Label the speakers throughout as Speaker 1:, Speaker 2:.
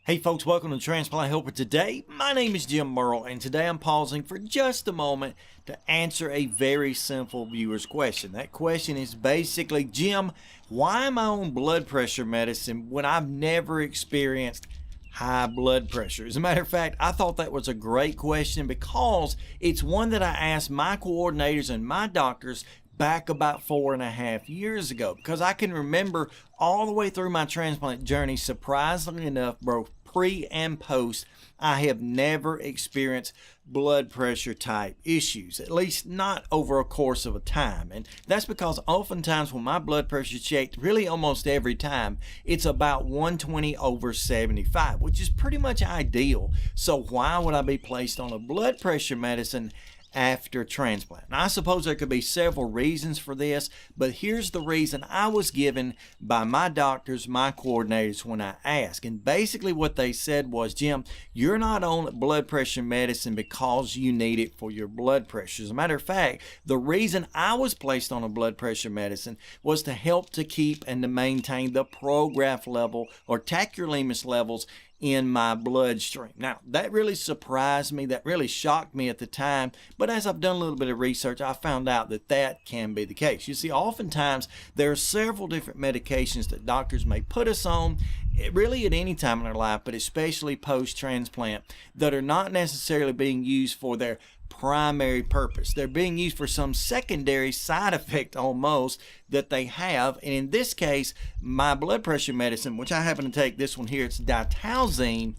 Speaker 1: Hey folks, welcome to Transplant Helper. Today, my name is Jim Merle, and today I'm pausing for just a moment to answer a very simple viewer's question. That question is basically, Jim, why am I on blood pressure medicine when I've never experienced high blood pressure? As a matter of fact, I thought that was a great question because it's one that I asked my coordinators and my doctors back about 4.5 years ago, because I can remember all the way through my transplant journey, surprisingly enough, both pre and post, I have never experienced blood pressure type issues, at least not over a course of a time. And that's because oftentimes when my blood pressure is checked, really almost every time, it's about 120/75, which is pretty much ideal. So why would I be placed on a blood pressure medicine after transplant? Now, I suppose there could be several reasons for this, but here's the reason I was given by my doctors, my coordinators, when I asked. And basically what they said was, Jim, you're not on blood pressure medicine because you need it for your blood pressure. As a matter of fact, the reason I was placed on a blood pressure medicine was to help to keep and to maintain the prograph level or tacrolimus levels in my bloodstream. Now, that really surprised me. That really shocked me at the time. But as I've done a little bit of research, I found out that that can be the case. You see, oftentimes there are several different medications that doctors may put us on, really at any time in our life, but especially post-transplant, that are not necessarily being used for their primary purpose. They're being used for some secondary side effect almost that they have. And in this case, my blood pressure medicine, which I happen to take this one here, it's ditalzine,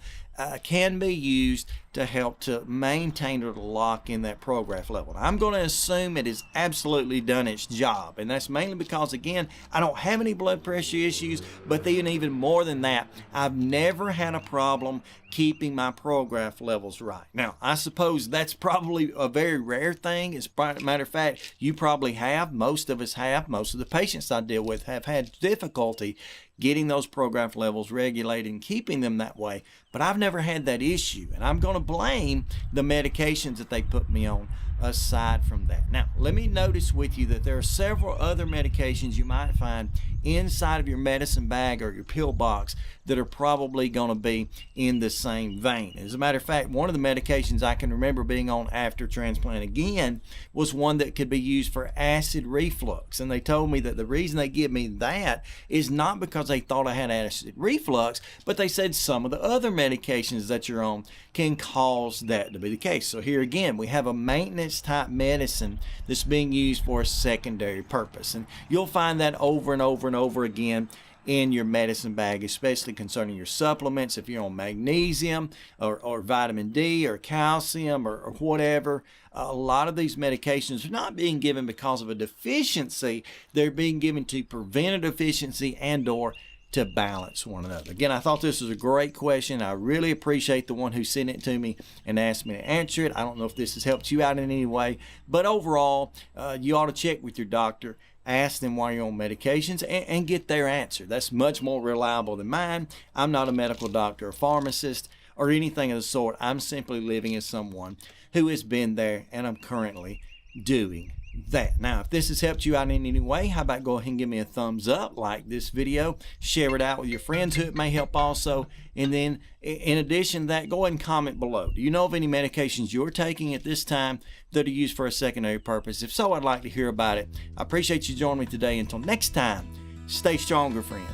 Speaker 1: can be used to help to maintain or to lock in that prograph level. Now, I'm going to assume it has absolutely done its job, and that's mainly because, again, I don't have any blood pressure issues, but then even more than that, I've never had a problem keeping my prograph levels right. Now, I suppose that's probably a very rare thing. As a matter of fact, you probably have, most of us have, most of the patients I deal with have had difficulty getting those prograph levels regulated and keeping them that way. But I've never had that issue, and I'm going to blame the medications that they put me on aside from that. Now, let me notice with you that there are several other medications you might find inside of your medicine bag or your pill box that are probably going to be in the same vein. As a matter of fact, one of the medications I can remember being on after transplant again was one that could be used for acid reflux. And they told me that the reason they give me that is not because they thought I had acid reflux, but they said some of the other medications that you're on can cause that to be the case. So here again, we have a maintenance type medicine that's being used for a secondary purpose. And you'll find that over and over and over again in your medicine bag, especially concerning your supplements. If you're on magnesium or vitamin D or calcium or whatever, a lot of these medications are not being given because of a deficiency. They're being given to prevent a deficiency and or to balance one another. Again, I thought this was a great question. I really appreciate the one who sent it to me and asked me to answer it. I don't know if this has helped you out in any way, but overall, you ought to check with your doctor. Ask them why you're on medications and get their answer. That's much more reliable than mine. I'm not a medical doctor or pharmacist or anything of the sort. I'm simply living as someone who has been there, and I'm currently doing that. Now, if this has helped you out in any way, how about go ahead and give me a thumbs up, like this video, share it out with your friends who it may help also, and then in addition to that, go ahead and comment below. Do you know of any medications you're taking at this time that are used for a secondary purpose? If so, I'd like to hear about it. I appreciate you joining me today. Until next time, stay stronger, friends.